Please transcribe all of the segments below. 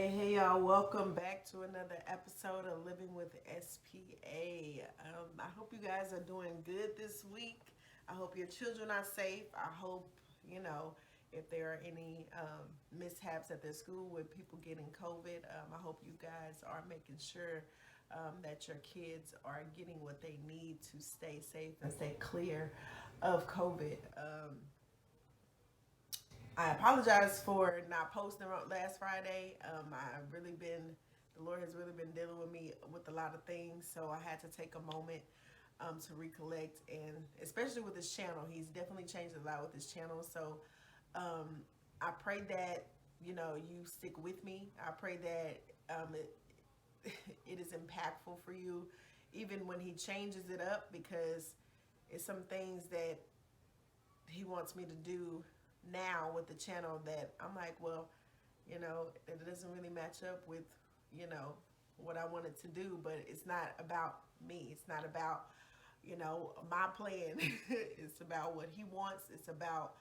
Hey, y'all, welcome back to another episode of Living with SPA. I hope you guys are doing good this week. I hope your children are safe. I hope, if there are any mishaps at their school with people getting COVID, I hope you guys are making sure that your kids are getting what they need to stay safe and stay clear of COVID. I apologize for not posting last Friday. The Lord has really been dealing with me with a lot of things, so I had to take a moment to recollect, and especially with this channel, He's definitely changed a lot with this channel. So um, I pray that you stick with me. I pray that it is impactful for you, even when He changes it up, because it's some things that He wants me to do now with the channel that I'm like, well, it doesn't really match up with, you know, what I wanted to do, but it's not about me. It's not about, my plan. It's about what He wants. It's about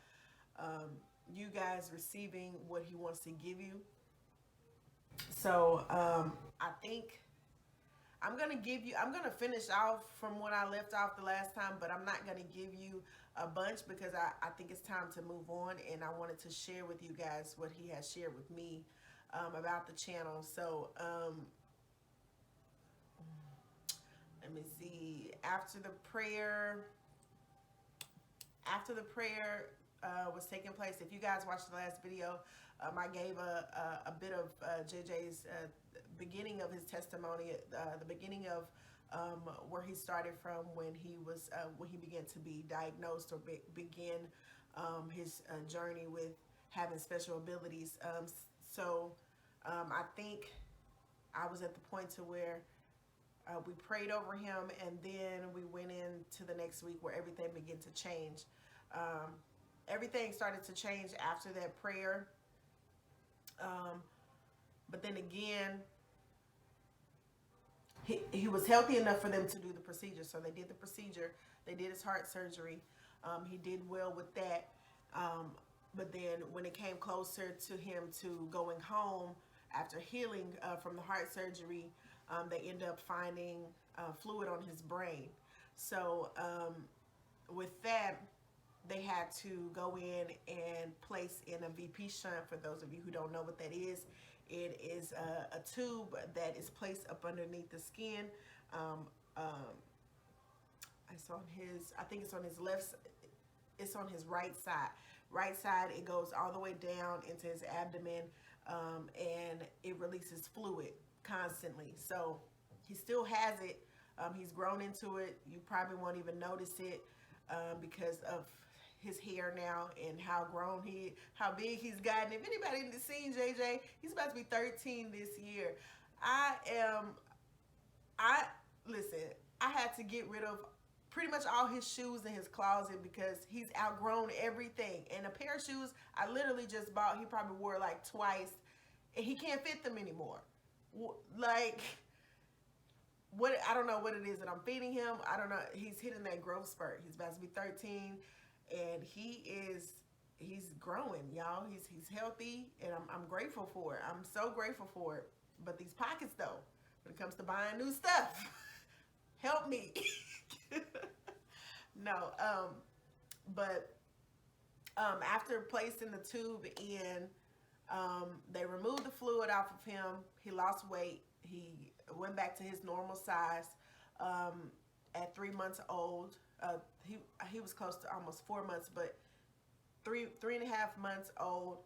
you guys receiving what He wants to give you. So I think I'm gonna finish off from what I left off the last time, but I'm not gonna give you a bunch because I think it's time to move on, and I wanted to share with you guys what He has shared with me about the channel. So let me see. After the prayer was taking place, if you guys watched the last video, I gave a bit of JJ's beginning of his testimony, the beginning of where he started from when he began to be diagnosed or begin his journey with having special abilities. I think I was at the point to where we prayed over him, and then we went into the next week where everything began to change. Um, Everything started to change after that prayer. Um, but then again, he was healthy enough for them to do the procedure. So they did the procedure. They did his heart surgery. He did well with that. Um, but then when it came closer to him to going home after healing from the heart surgery, they ended up finding fluid on his brain. So with that, they had to go in and place in a VP shunt. For those of you who don't know what that is, it is a tube that is placed up underneath the skin. Um, um, it's on his, I think it's on his it's on his right side. Right side, it goes all the way down into his abdomen, and it releases fluid constantly. So he still has it. He's grown into it. You probably won't even notice it because of his hair now and how big he's gotten. If anybody didn't see JJ, he's about to be 13 this year. I am, I listen. I had to get rid of pretty much all his shoes in his closet because he's outgrown everything. And a pair of shoes I literally just bought, he probably wore like twice, and he can't fit them anymore. Like, what, I don't know what it is that I'm feeding him. I don't know. He's hitting that growth spurt. He's about to be 13, and he's growing, y'all. He's healthy, and I'm grateful for it. I'm so grateful for it. But these pockets, though, when it comes to buying new stuff, help me. No, but after placing the tube in, they removed the fluid off of him. He lost weight. He went back to his normal size at 3 months old. He was close to almost 4 months, but three and a half months old.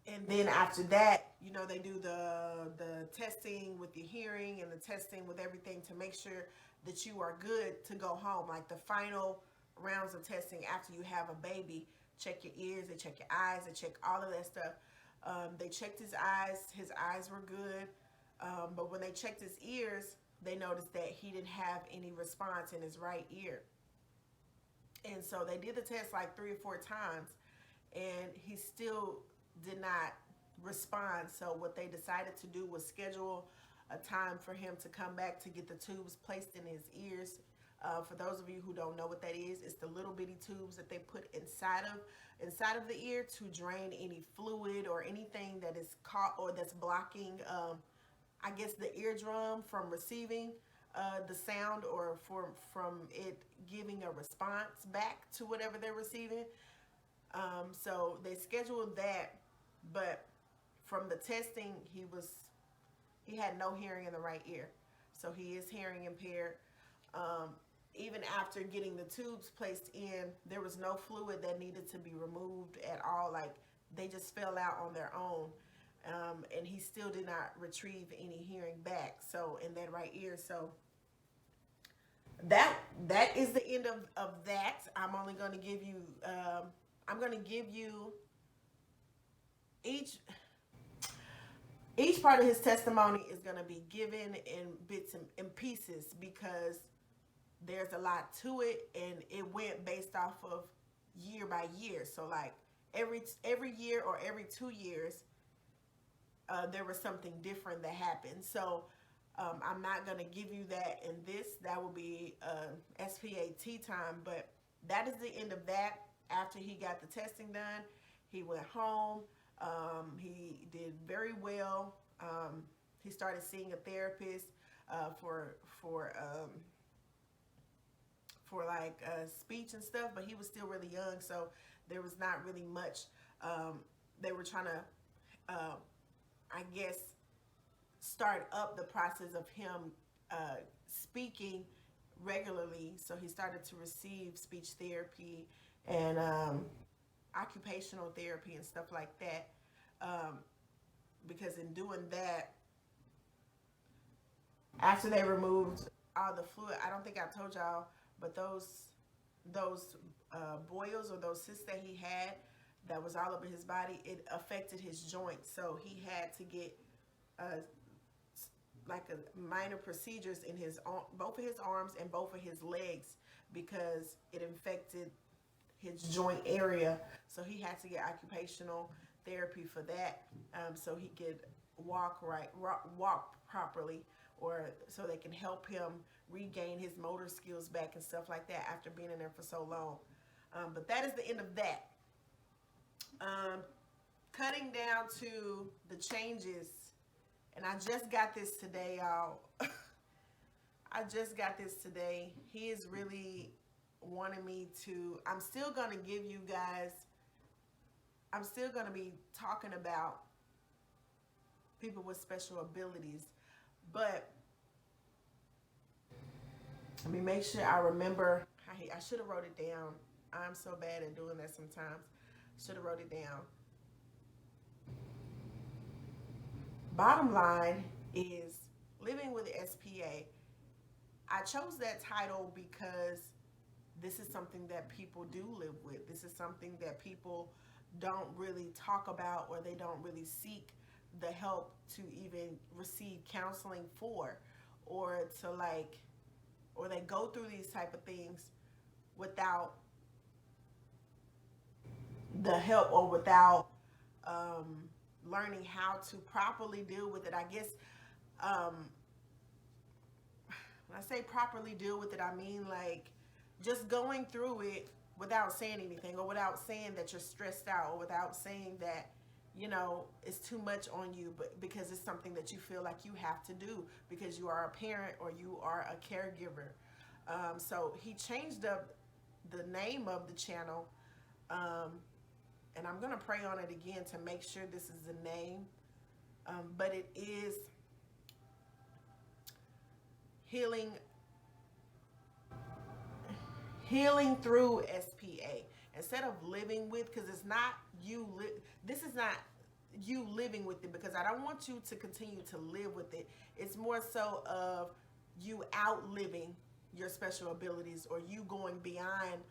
And then after that, they do the testing with your hearing and the testing with everything to make sure that you are good to go home. Like the final rounds of testing after you have a baby, check your ears, they check your eyes, they check all of that stuff. They checked his eyes. His eyes were good. But when they checked his ears, they noticed that he didn't have any response in his right ear. And so they did the test like 3 or 4 times, and he still did not respond. So what they decided to do was schedule a time for him to come back to get the tubes placed in his ears. For those of you who don't know what that is, it's the little bitty tubes that they put inside of the ear to drain any fluid or anything that is caught or that's blocking, I guess, the eardrum from receiving the sound, or from it giving a response back to whatever they're receiving. So they scheduled that, but from the testing, he had no hearing in the right ear, so he is hearing impaired. Even after getting the tubes placed in, there was no fluid that needed to be removed at all. Like, they just fell out on their own. And he still did not retrieve any hearing back, so in that right ear. So that is the end of that. I'm only going to give you I'm going to give you each part of his testimony is going to be given in bits and pieces, because there's a lot to it, and it went based off of year by year. So like every year or every 2 years, there was something different that happened. So I'm not going to give you that in this. That will be SPAT time. But that is the end of that. After he got the testing done, he went home. He did very well. He started seeing a therapist for like speech and stuff, but he was still really young, so there was not really much. They were trying to, I guess, start up the process of him speaking regularly. So he started to receive speech therapy and occupational therapy and stuff like that. Because in doing that, after they removed all the fluid, I don't think I told y'all, but those boils or those cysts that he had that was all over his body, it affected his joints. So he had to get like a minor procedures in both of his arms and both of his legs, because it infected his joint area. So he had to get occupational therapy for that, so he could walk properly, or so they can help him regain his motor skills back and stuff like that after being in there for so long. But that is the end of that. Cutting down to the changes, and I just got this today, y'all. I just got this today. He is really wanting me to, I'm still going to give you guys, I'm still going to be talking about people with special abilities, but let me make sure I remember. I should have wrote it down. I'm so bad at doing that sometimes. Should have wrote it down. Bottom line is living with SPA. I chose that title because this is something that people do live with. This is something that people don't really talk about, or they don't really seek the help to even receive counseling for, or to like, or they go through these type of things without the help, or without learning how to properly deal with it. I guess when I say properly deal with it, I mean like just going through it without saying anything, or without saying that you're stressed out, or without saying that, you know, it's too much on you, but because it's something that you feel like you have to do because you are a parent or you are a caregiver. So he changed up the name of the channel, and I'm going to pray on it again to make sure this is the name, but it is Healing Through SPA. Instead of living with, because it's not you, this is not you living with it, because I don't want you to continue to live with it. It's more so of you outliving your special abilities, or you going beyond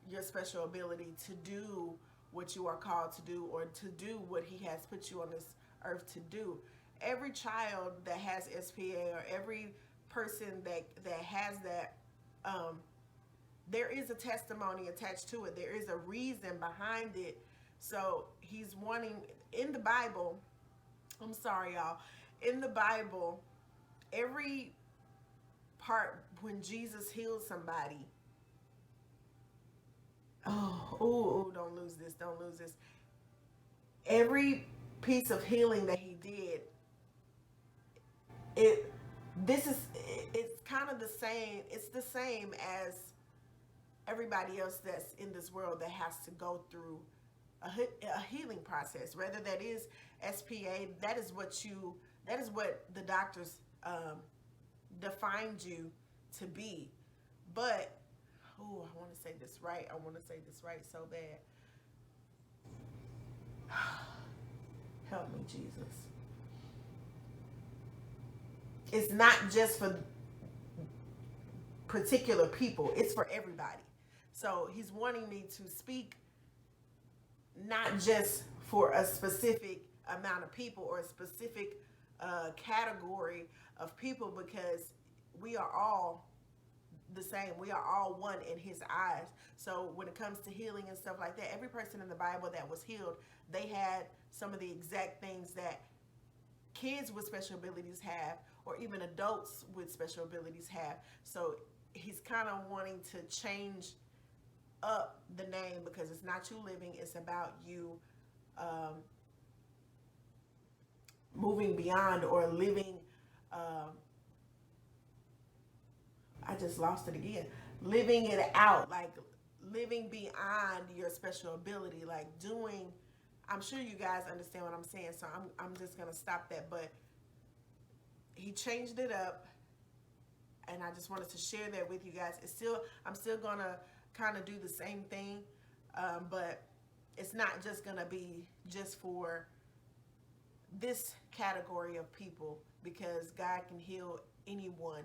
your special ability to do what you are called to do, or to do what he has put you on this earth to do. Every child that has SPA, or every person that has that, there is a testimony attached to it. There is a reason behind it. So he's wanting, in the Bible, I'm sorry y'all, in the Bible, every part when Jesus healed somebody, oh, don't lose this, don't lose this. Every piece of healing that he did, it this is it's kind of the same. It's the same as everybody else that's in this world that has to go through a healing process. Whether that is SPA, that is what the doctors defined you to be. But oh, I want to say this right. I want to say this right so bad. Help me, Jesus. It's not just for particular people, it's for everybody. So he's wanting me to speak not just for a specific amount of people or a specific category of people, because we are all the same. We are all one in his eyes. So when it comes to healing and stuff like that, every person in the Bible that was healed, they had some of the exact things that kids with special abilities have, or even adults with special abilities have. So he's kind of wanting to change up the name, because it's not you living, it's about you moving beyond or living. I just lost it again. Living it out, like living beyond your special ability, like doing. I'm sure you guys understand what I'm saying, so I'm just gonna stop that. But he changed it up, and I just wanted to share that with you guys. I'm still gonna kind of do the same thing, but it's not just gonna be just for this category of people, because God can heal anyone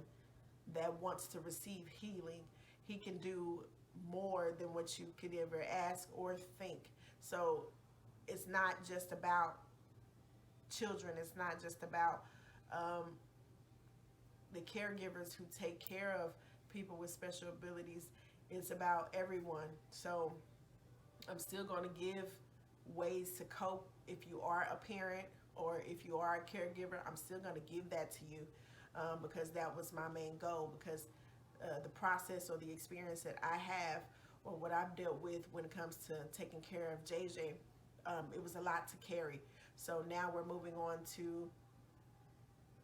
that wants to receive healing. He can do more than what you could ever ask or think. So it's not just about children. It's not just about the caregivers who take care of people with special abilities. It's about everyone. So I'm still going to give ways to cope. If you are a parent or if you are a caregiver, I'm still going to give that to you, because that was my main goal. Because the process or the experience that I have, or what I've dealt with when it comes to taking care of JJ, it was a lot to carry. So now we're moving on to,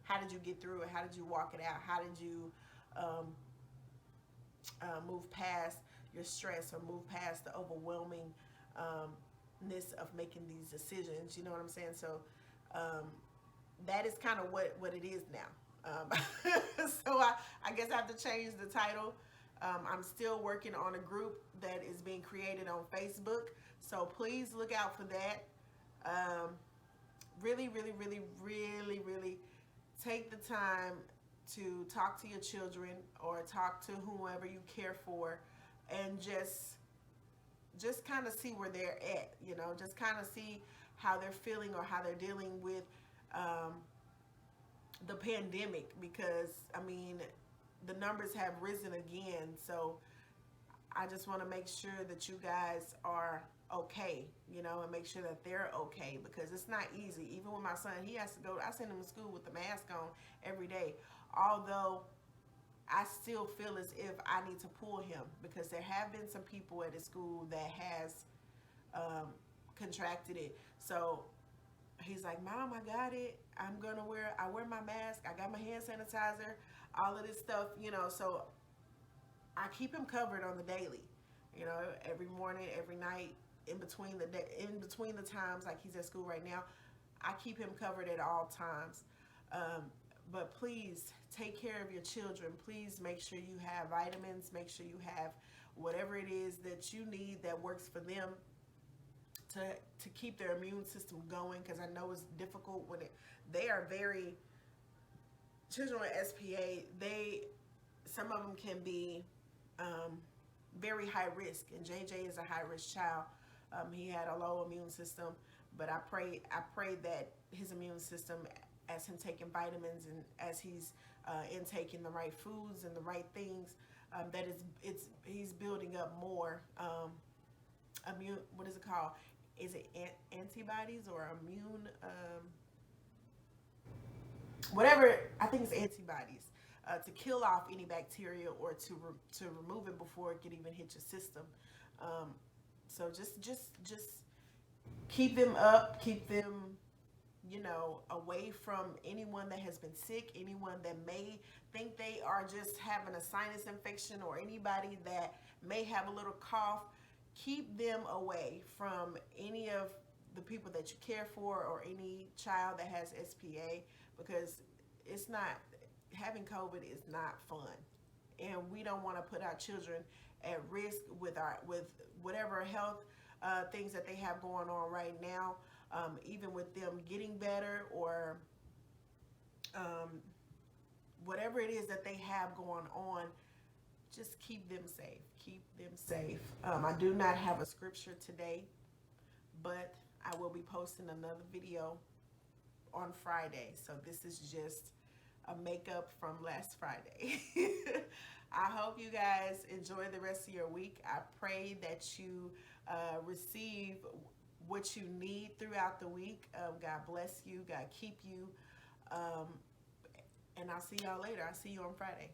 how did you get through it? How did you walk it out? How did you move past your stress, or move past the overwhelmingness of making these decisions? You know what I'm saying? So that is kind of what it is now. So I guess I have to change the title. I'm still working on a group that is being created on Facebook, so please look out for that. Really, really, really, really, really take the time to talk to your children, or talk to whoever you care for, and just kind of see where they're at, just kind of see how they're feeling, or how they're dealing with the pandemic, because I mean, the numbers have risen again. So I just want to make sure that you guys are okay, and make sure that they're okay, because it's not easy. Even with my son, he has to go, I send him to school with the mask on every day, although I still feel as if I need to pull him, because there have been some people at his school that has contracted it. So he's like, Mom, I got it. I wear my mask. I got my hand sanitizer, all of this stuff, so I keep him covered on the daily, every morning, every night, in between the times, like he's at school right now, I keep him covered at all times. But please take care of your children. Please make sure you have vitamins. Make sure you have whatever it is that you need that works for them to keep their immune system going, because I know it's difficult when they are very, children with SPA, some of them can be very high risk, and JJ is a high risk child. He had a low immune system, but I pray that his immune system, as him taking vitamins and as he's intaking the right foods and the right things, that he's building up more immune. What is it called? Is it antibodies or immune? Whatever. I think it's antibodies. to kill off any bacteria or to remove it before it can even hit your system. So just keep them up, keep them, away from anyone that has been sick, anyone that may think they are just having a sinus infection, or anybody that may have a little cough. Keep them away from any of the people that you care for, or any child that has SPA, because it's not, having COVID is not fun. And we don't want to put our children at risk with whatever health things that they have going on right now. Even with them getting better, or whatever it is that they have going on, just keep them safe. Keep them safe. I do not have a scripture today, but I will be posting another video on Friday. So this is just a makeup from last Friday. I hope you guys enjoy the rest of your week. I pray that you receive what you need throughout the week. God bless you. God keep you. And I'll see y'all later. I'll see you on Friday.